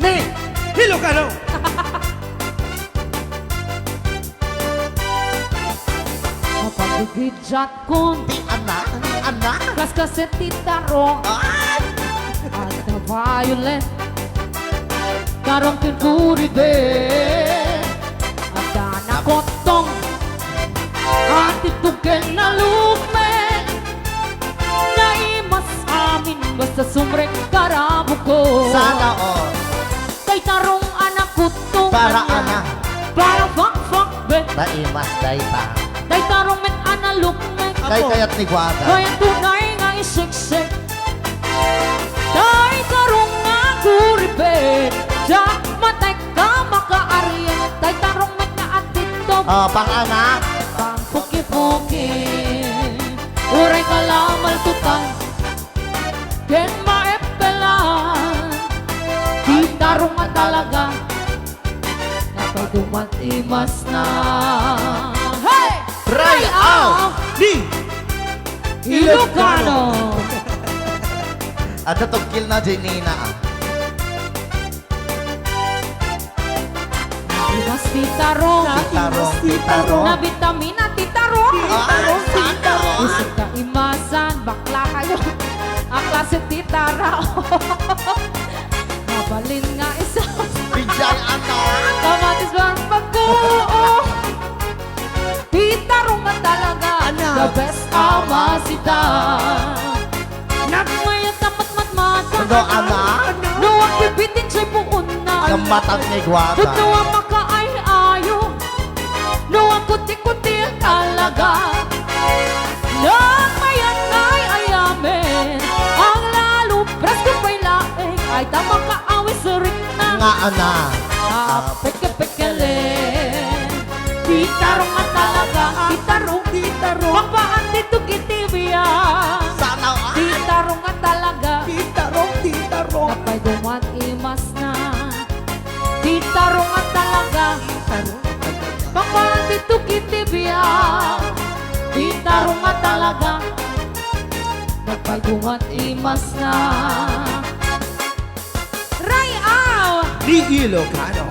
ni Ilocano. Mapagigidjat kun Di anak, anak. kas titarong Ay! at na violent karong tinuribe at nakotong at itugen na lukmen na imas amin basta sumrek karamo ko Sana all. kay tarong anak kutong Para anak. para fak bet Naimas day pa. kay tarong met ana lukmen Kay kayat ni Guada. kaya tunay nga isiksik kay tarong nga kuripin jak matay ka makaariyan kay tarong met na atito Oh, pang anak. pang puki-puki uray ka lamal tutang ken maepelan di tarong nga talaga napagumatimas na hey! Try out! Ni Ilocano! At natugkil na din Nina. Imas titarong Titarong, titarong. na vitamina titarong Ay, sana all. Isip ka imasan, bakla kayo ang klase titarong mabalin nga isa Bijay anak. kamatis bang pagkuo titarong nga talaga the best ama sita nagmayat na matmata Ano anak? nuwag pipitin siya'y buon na Ang matang ni Guada. Totoo ang makaay-ayo Nuwang kuti-kuti talaga Nang mayan ay ayamin Ang lalo presko pa'y laing Ay tamang kaawis sa rin Nga anak. Peke-pekelin Titarong nga talaga Titarong Papaan dito kitibya Sana all. Titarong nga talaga Titarong. Napay duman imas na Titarong nga talaga Papaan dito kitibya Titarong nga talaga Napay duman imas na Ray Aw! Ni Ilocano.